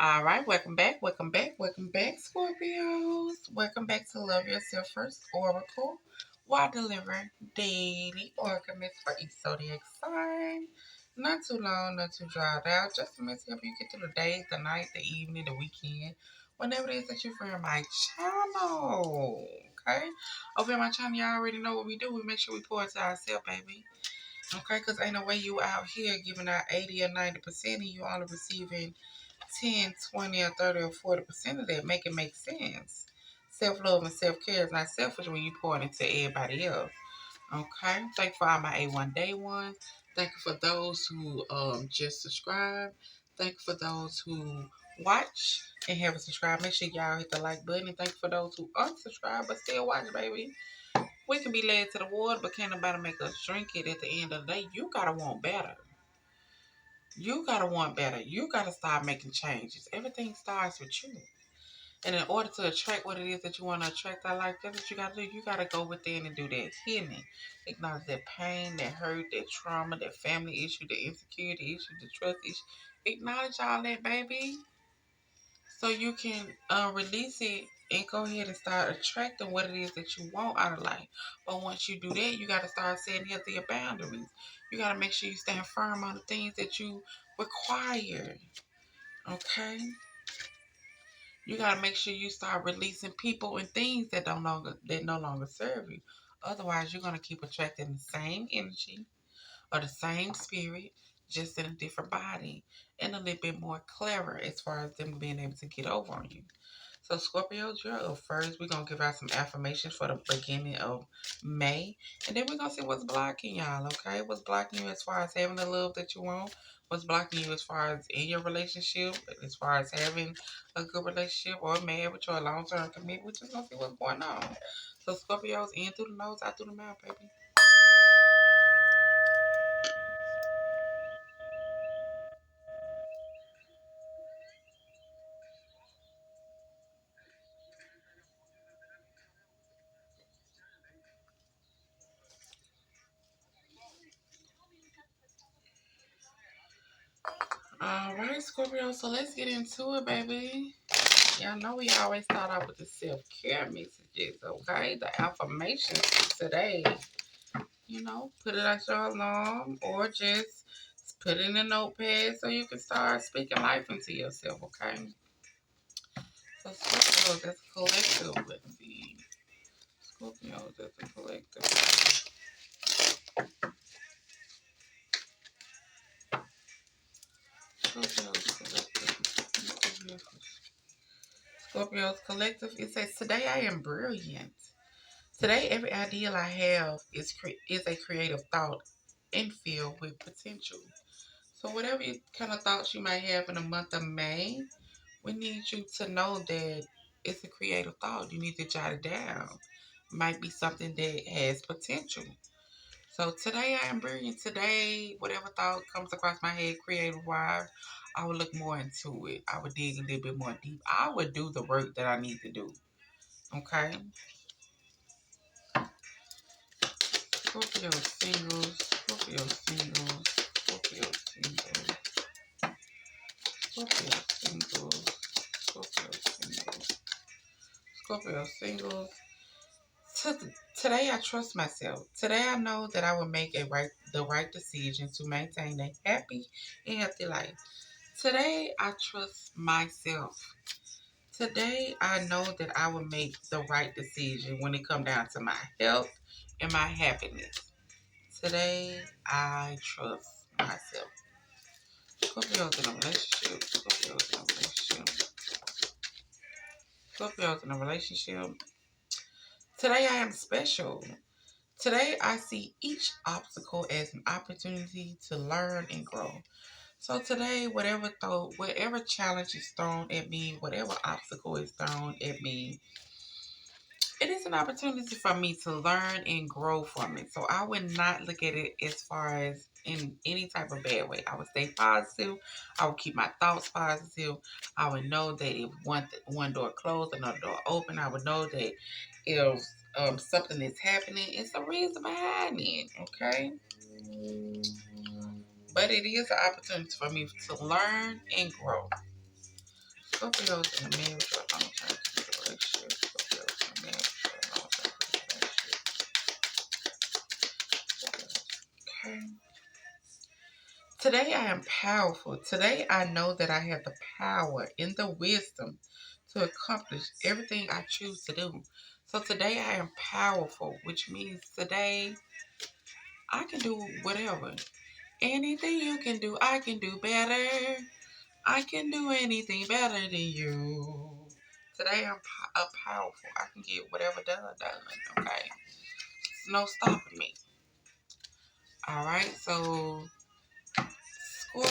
All right, welcome back, Scorpios. Welcome back to Love Yourself First Oracle, while delivering daily oracles for each zodiac sign. Not too long, not too drawn out, just meant to help you get through the day, the night, the evening, the weekend, whenever it is that you're in my channel. Okay? Over in my channel, y'all already know what we do. We make sure we pour into ourselves, baby. Okay? Because ain't no way you out here giving out 80 or 90% and you only receiving 10, 20, or 30, or 40% of that. Make it make sense. Self love and self care is not selfish when you pour it into everybody else. Okay. Thank you for all my A1 day ones. Thank you for those who just subscribe. Thank you for those who watch and haven't subscribed. Make sure y'all hit the like button. And thank you for those who unsubscribe but still watch, baby. We can be led to the water, but can't nobody make us drink it. At the end of the day, you gotta want better. You gotta want better. You gotta start making changes. Everything starts with you. And in order to attract what it is that you want to attract out life, that's what you gotta do. You gotta go within and do that healing. Acknowledge that pain, that hurt, that trauma, that family issue, the insecurity issue, the trust issue. Acknowledge all that, baby. So you can release it and go ahead and start attracting what it is that you want out of life. But once you do that, you got to start setting healthier boundaries. You got to make sure you stand firm on the things that you require. Okay? You got to make sure you start releasing people and things that no longer serve you. Otherwise, you're going to keep attracting the same energy or the same spirit, just in a different body and a little bit more clever as far as them being able to get over on you. So, Scorpios, you're up first. We're going to give out some affirmations for the beginning of May. And then we're going to see what's blocking y'all, okay? What's blocking you as far as having the love that you want? What's blocking you as far as in your relationship, as far as having a good relationship or a marriage or a long-term commitment? We're just going to see what's going on. So, Scorpios, in through the nose, out through the mouth, baby. All right, Scorpio, so let's get into it, baby. Y'all know we always start off with the self-care messages, okay? The affirmations today. Put it at your alarm or just put it in a notepad so you can start speaking life into yourself, okay? So Scorpio, that's a collective. Let's see. Scorpio, that's a collective. Scorpio's collective. Scorpio's collective. It says, today I am brilliant. Today, every ideal I have is a creative thought and filled with potential. So, whatever kind of thoughts you might have in the month of May, we need you to know that it's a creative thought. You need to jot it down. Might be something that has potential. So, today I am brilliant. Today, whatever thought comes across my head, creative wise, I would look more into it. I would dig a little bit more deep. I would do the work that I need to do. Okay? Scorpio singles, Scorpio singles, Scorpio singles, Scorpio singles, Scorpio singles, Scorpio singles. Today I trust myself. Today I know that I will make the right decision to maintain a happy and healthy life. Today I trust myself. Today I know that I will make the right decision when it comes down to my health and my happiness. Today I trust myself. Scorpio's in a relationship. Scorpio's in a relationship. Scorpio's in a relationship. Today I am special. Today I see each obstacle as an opportunity to learn and grow. So today, whatever challenge is thrown at me, whatever obstacle is thrown at me, it is an opportunity for me to learn and grow from it. So I would not look at it as far as in any type of bad way. I would stay positive. I would keep my thoughts positive. I would know that if one door closed, another door open. I would know that if something is happening, it's a reason behind it. Okay, but it is an opportunity for me to learn and grow. Scorpios in the marriage or long-term relationship. Scorpios in the marriage or long-term relationship. Okay. Today I am powerful. Today I know that I have the power and the wisdom to accomplish everything I choose to do. So today I am powerful, which means today I can do whatever. Anything you can do, I can do better. I can do anything better than you. Today I'm powerful. I can get whatever done. Okay, there's no stopping me. All right, so Scorpio,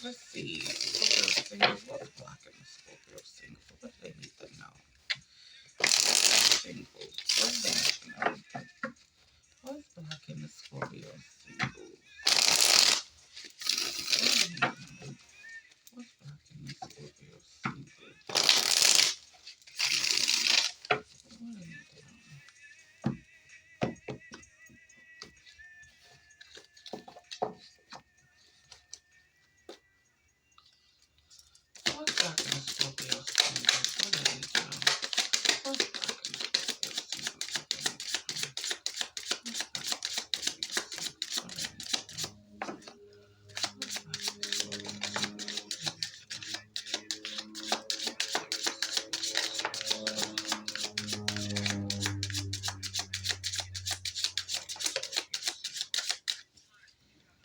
let's see. Scorpio singles, what's blocking the Scorpio singles? What do they need to know? Singles, what they need to know? What's blocking the Scorpio singles? What's blocking the Scorpio singles? What do they need to know? What's blocking the Scorpio singles? What do they need to know? What's blocking the Scorpio singles? What they need to know? What's blocking the Scorpio singles? What they need to know? What's blocking the Scorpio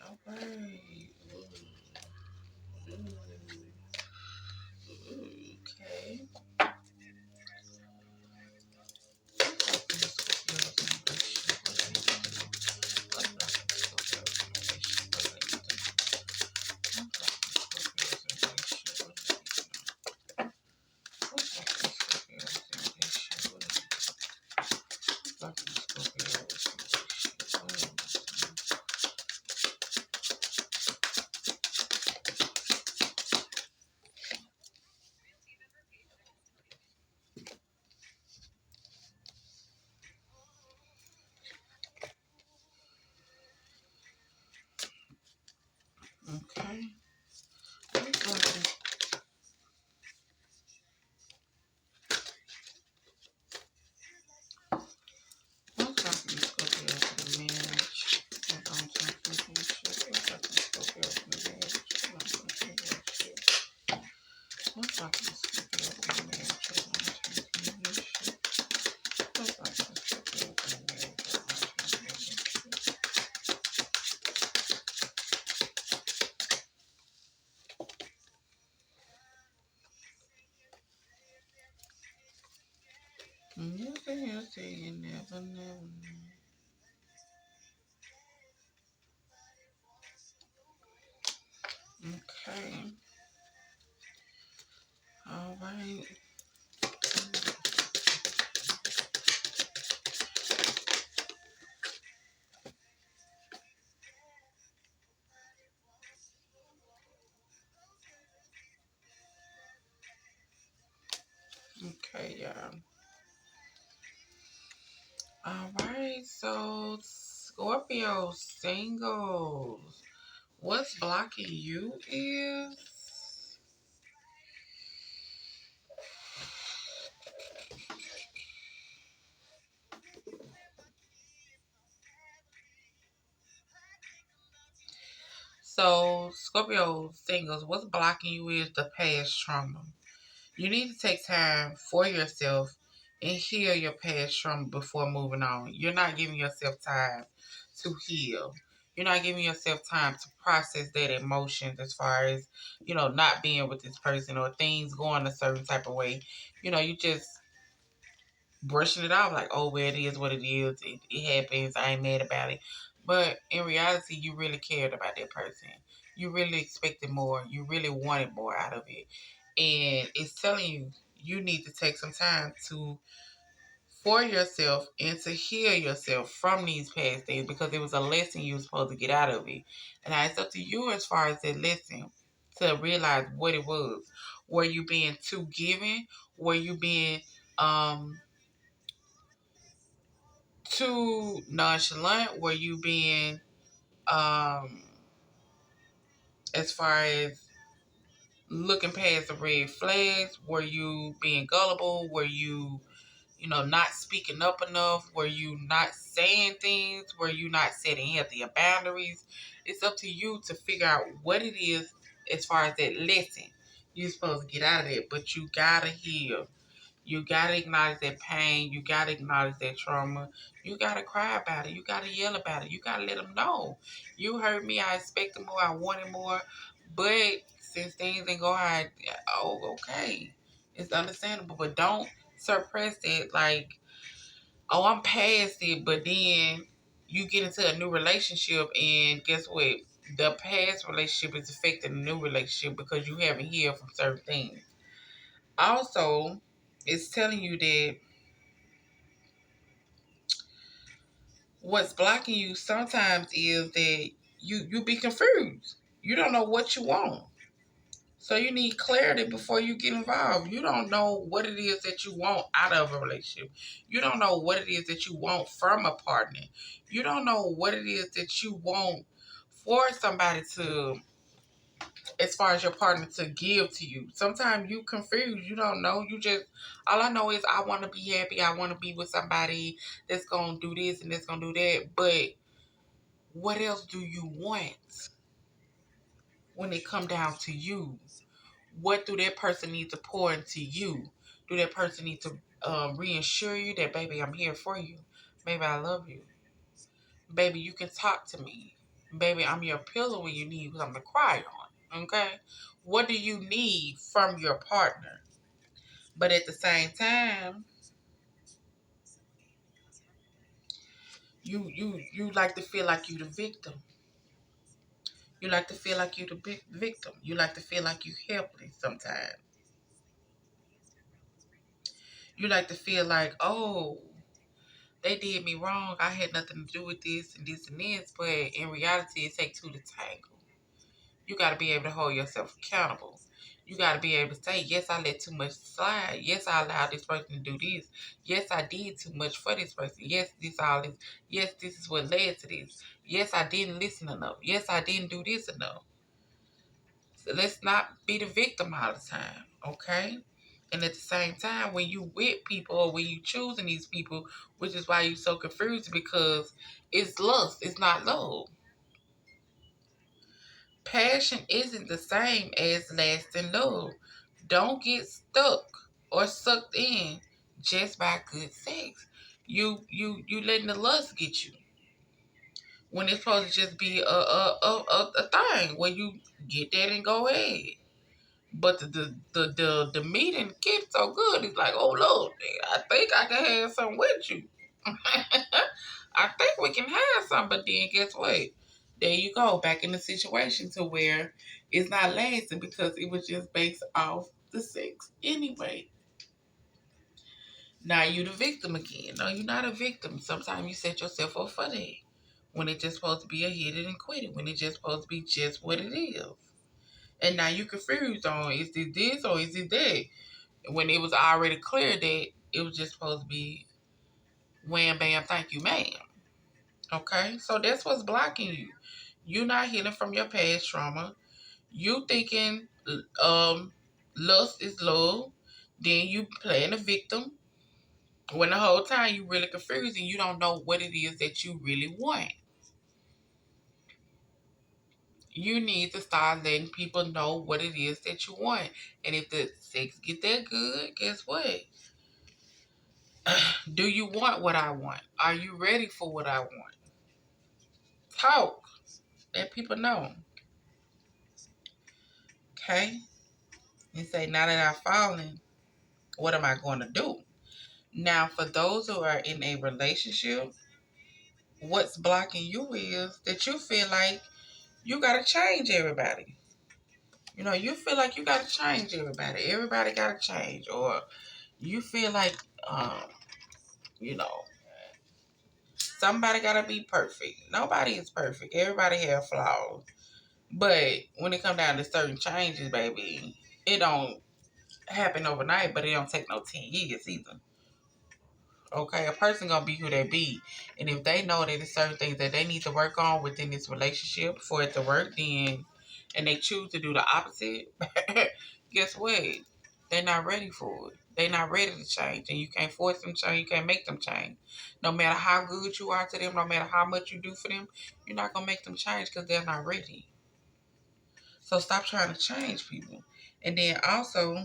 All right. Okay. Okay. What's happening, Scorpio, for the marriage? Hold on to relationship. What's happening, Scorpio, for the marriage? Hold on to relationship. What's happening, Scorpio, for the marriage? Hold on to relationship. What's happening, Scorpio, for the marriage? Hold on to relationship. You say you never, never, never. Okay. All right. Okay, yeah. All right. So, Scorpio singles. What's blocking you is so Scorpio singles. What's blocking you is the past trauma. You need to take time for yourself and heal your past trauma before moving on. You're not giving yourself time to heal. You're not giving yourself time to process that emotions as far as, not being with this person or things going a certain type of way. You just brushing it off like, oh, well, it is what it is. It happens. I ain't mad about it. But in reality, you really cared about that person. You really expected more. You really wanted more out of it. And it's telling you, you need to take some time for yourself and to heal yourself from these past things because it was a lesson you were supposed to get out of it. And now it's up to you as far as that lesson to realize what it was. Were you being too giving? Were you being um too nonchalant? Were you being um as far as looking past the red flags? Were you being gullible? Were you, not speaking up enough? Were you not saying things? Were you not setting healthier boundaries? It's up to you to figure out what it is as far as that lesson you're supposed to get out of it. But you gotta heal. You gotta acknowledge that pain. You gotta acknowledge that trauma. You gotta cry about it. You gotta yell about it. You gotta let them know. You hurt me. I expected more. I wanted more. But since things didn't go how okay. It's understandable. But don't suppress it like, oh, I'm past it. But then you get into a new relationship and guess what? The past relationship is affecting the new relationship because you haven't healed from certain things. Also, it's telling you that what's blocking you sometimes is that you be confused. You don't know what you want. So you need clarity before you get involved. You don't know what it is that you want out of a relationship. You don't know what it is that you want from a partner. You don't know what it is that you want for somebody to, as far as your partner to give to you. Sometimes you confused. You don't know. You just, all I know is I want to be happy. I want to be with somebody that's going to do this and that's going to do that. But what else do you want when it come down to you? What do that person need to pour into you? Do that person need to reassure you that, baby, I'm here for you? Baby, I love you. Baby, you can talk to me. Baby, I'm your pillow when you need something to cry on. Okay? What do you need from your partner? But at the same time, you like to feel like you the victim. You like to feel like you the victim. You like to feel like you helpless sometimes. You like to feel like, oh, they did me wrong. I had nothing to do with this and this and this. But in reality, it takes two to tango. You got to be able to hold yourself accountable. You got to be able to say, yes, I let too much slide. Yes, I allowed this person to do this. Yes, I did too much for this person. Yes, this all this. Yes, this is what led to this. Yes, I didn't listen enough. Yes, I didn't do this enough. So let's not be the victim all the time, okay? And at the same time, when you with people or when you choosing these people, which is why you so confused because it's lust, it's not love. Passion isn't the same as lasting love. Don't get stuck or sucked in just by good sex. You letting the lust get you when it's supposed to just be a thing where you get that and go ahead. But the meeting gets so good. It's like, oh Lord, I think I can have something with you. I think we can have some, but then guess what? There you go, back in the situation to where it's not lasting because it was just based off the sex anyway. Now you the victim again. No, you're not a victim. Sometimes you set yourself up for that. When it's just supposed to be a hit it and quit it. When it's just supposed to be just what it is. And now you confused on is it this or is it that? When it was already clear that it was just supposed to be wham bam thank you ma'am. Okay, so that's what's blocking you. You not healing from your past trauma. You thinking lust is love. Then you playing a victim when the whole time you really confused and you don't know what it is that you really want. You need to start letting people know what it is that you want. And if the sex get that good, guess what? Do you want what I want? Are you ready for what I want? Talk. Let people know. Okay? And say, now that I've fallen, what am I going to do? Now, for those who are in a relationship, what's blocking you is that you feel like you got to change everybody. You feel like you got to change everybody. Everybody got to change. Or you feel like, um, you know, somebody got to be perfect. Nobody is perfect. Everybody have flaws. But when it come down to certain changes, baby, it don't happen overnight, but it don't take no 10 years either. Okay, a person gonna be who they be. And if they know that there's certain things that they need to work on within this relationship for it to work, then and they choose to do the opposite, guess what? They're not ready for it. They're not ready to change, and you can't force them to change. You can't make them change. No matter how good you are to them, no matter how much you do for them, you're not gonna make them change because they're not ready. So stop trying to change people. And then also,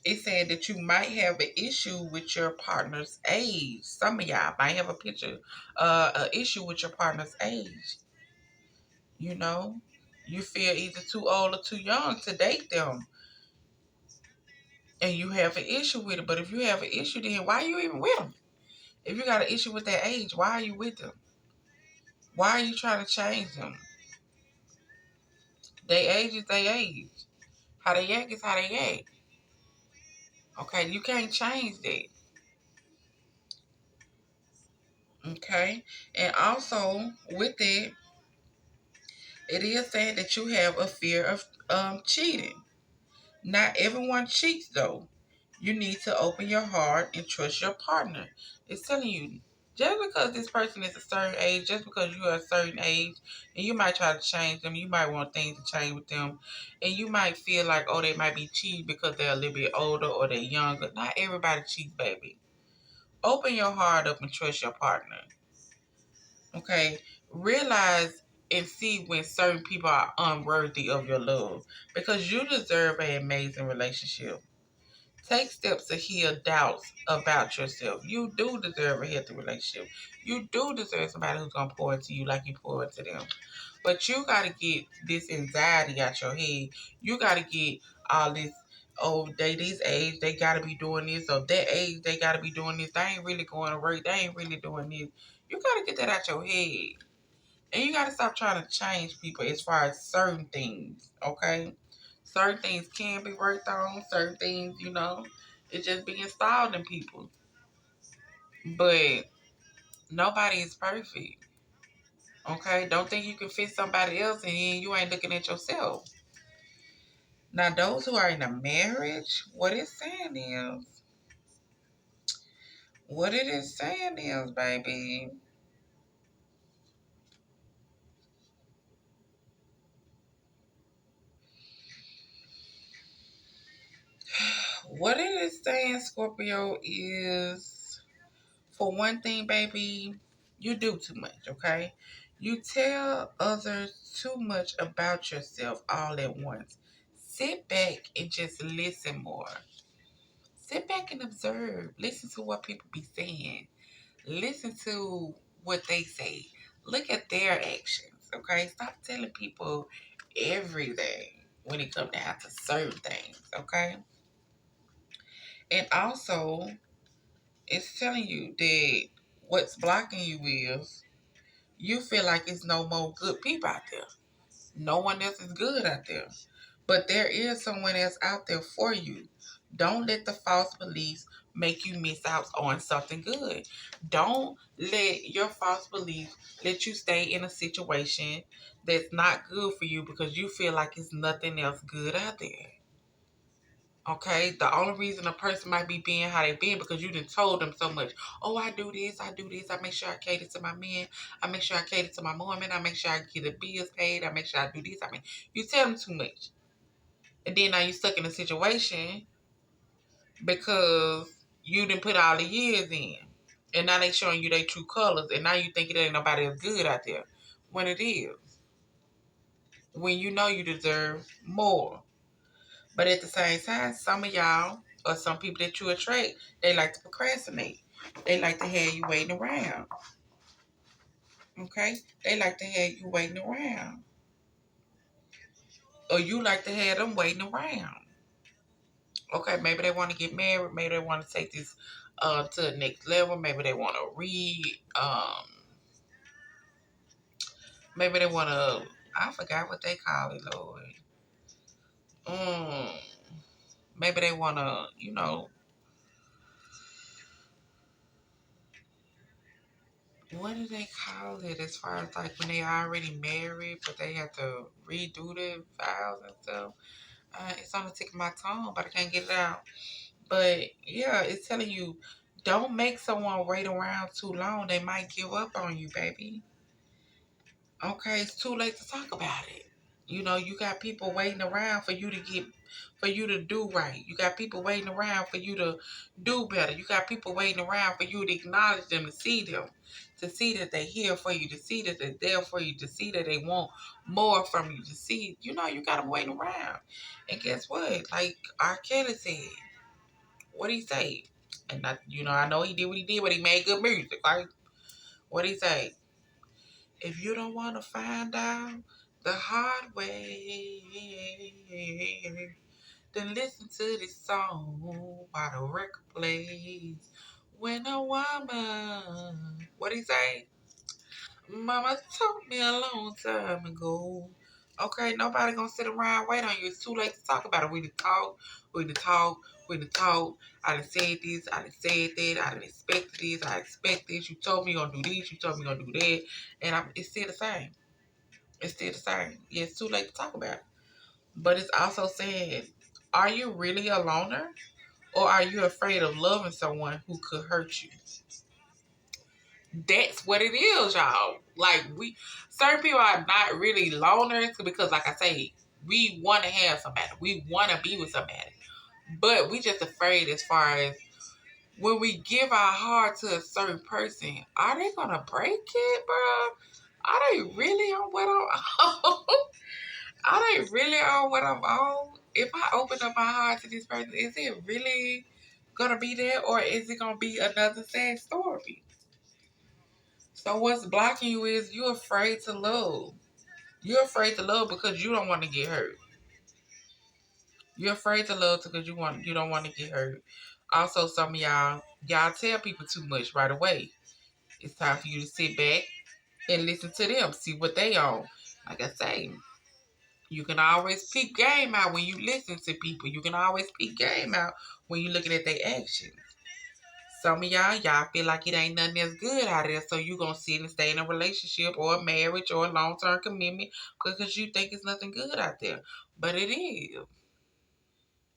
it said that you might have an issue with your partner's age. Some of y'all might have an issue with your partner's age. You know, you feel either too old or too young to date them, and you have an issue with it. But if you have an issue, then why are you even with them? If you got an issue with their age, why are you with them? Why are you trying to change them? Their age is their age. How they act is how they act. Okay, you can't change that. Okay, and also with it, it is saying that you have a fear of cheating. Not everyone cheats though. You need to open your heart and trust your partner. It's telling you, just because this person is a certain age, just because you are a certain age, and you might try to change them, you might want things to change with them, and you might feel like, oh, they might be cheating because they're a little bit older or they're younger. Not everybody cheats, baby. Open your heart up and trust your partner. Okay? Realize and see when certain people are unworthy of your love because you deserve an amazing relationship. Take steps to heal doubts about yourself. You do deserve a healthy relationship. You do deserve somebody who's going to pour into you like you pour into them. But you got to get this anxiety out your head. You got to get all this, oh, they this age, they got to be doing this, or that age, they got to be doing this. They ain't really going to work. They ain't really doing this. You got to get that out your head. And you got to stop trying to change people as far as certain things, okay? Certain things can be worked on. Certain things, it just be installed in people. But nobody is perfect, okay? Don't think you can fit somebody else and then you ain't looking at yourself. Now, those who are in a marriage, what it is saying is, baby, what it is saying, Scorpio, is for one thing, baby, you do too much, okay? You tell others too much about yourself all at once. Sit back and just listen more. Sit back and observe. Listen to what people be saying. Listen to what they say. Look at their actions, okay? Stop telling people everything when it comes down to certain things, okay? And also, it's telling you that what's blocking you is you feel like it's no more good people out there. No one else is good out there. But there is someone else out there for you. Don't let the false beliefs make you miss out on something good. Don't let your false beliefs let you stay in a situation that's not good for you because you feel like it's nothing else good out there. Okay, the only reason a person might be being how they been because you done told them so much. Oh, I do this, I do this. I make sure I cater to my men. I make sure I cater to my woman. I make sure I get the bills paid. I make sure I do this. You tell them too much, and then now you stuck in a situation because you didn't put all the years in, and now they showing you their true colors, and now you think it ain't nobody else good out there, when it is. When you know you deserve more. But at the same time, some of y'all or some people that you attract, they like to procrastinate. They like to have you waiting around. Okay? They like to have you waiting around. Or you like to have them waiting around. Okay, maybe they want to get married. Maybe they want to take this to the next level. Maybe they want to read. Maybe they want to, I forgot what they call it, Lord. Mm, maybe they want to, what do they call it as far as like when they already married, but they have to redo the vows and stuff? It's on the tip of my tongue, but I can't get it out. But yeah, it's telling you, don't make someone wait around too long. They might give up on you, baby. Okay, it's too late to talk about it. You know, you got people waiting around for you to do right. You got people waiting around for you to do better. You got people waiting around for you to acknowledge them, to see that they're here for you, to see that they're there for you, to see that they want more from you, to see, you know, you got them waiting around. And guess what? Like R. Kelly said, what he say? And I know he did what he did, but he made good music. Like what he say? If you don't want to find out the hard way, then listen to this song while the record plays. When a woman, what he say? Mama told me a long time ago. Okay, nobody gonna sit around wait on you. It's too late to talk about it. We done talk, we done talk, we done talk. I done said this, I done said that, I done expected this, I expect this. You told me you're gonna do this, you told me you're gonna do that. And it's still the same. It's still the same. Yeah, it's too late to talk about it. But it's also saying, are you really a loner? Or are you afraid of loving someone who could hurt you? That's what it is, y'all. Like certain people are not really loners because, like I say, we want to have somebody. We want to be with somebody. But we just afraid as far as when we give our heart to a certain person, are they going to break it, bro? Are they really on what I'm on? Are they really on what I'm on? If I open up my heart to this person, is it really gonna be there, or is it gonna be another sad story? So what's blocking you is you're afraid to love. You're afraid to love because you don't want to get hurt. You're afraid to love because you don't want to get hurt. Also, some of y'all tell people too much right away. It's time for you to sit back and listen to them, see what they on. Like I say, you can always peep game out when you listen to people. You can always peep game out when you're looking at their actions. Some of y'all feel like it ain't nothing that's good out there, so you gonna sit and stay in a relationship or a marriage or a long-term commitment because you think it's nothing good out there. But it is.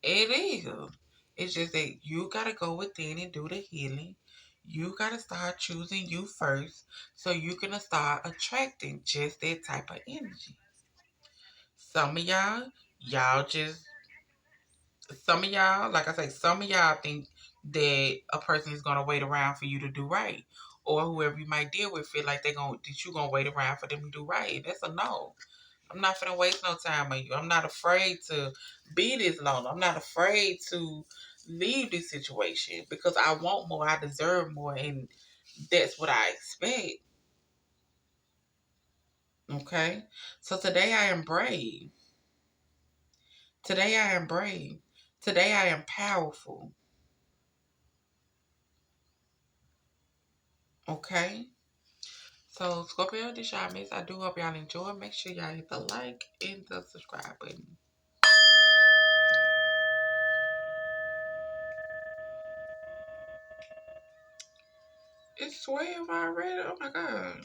It is. It's just that you gotta go within and do the healing. You gotta start choosing you first so you can start attracting just that type of energy. Some of y'all just some of y'all, like I say, some of y'all think that a person is gonna wait around for you to do right, or whoever you might deal with feel like you gonna wait around for them to do right. That's a no. I'm not gonna waste no time on you. I'm not afraid to be this long. I'm not afraid to leave this situation because I want more. I deserve more, and that's what I expect. Okay, so today I am brave. Today I am brave. Today I am powerful. Okay. So, Scorpio, this y'all miss. I do hope y'all enjoy. Make sure y'all hit the like and the subscribe button. It's 12 already. Oh my God.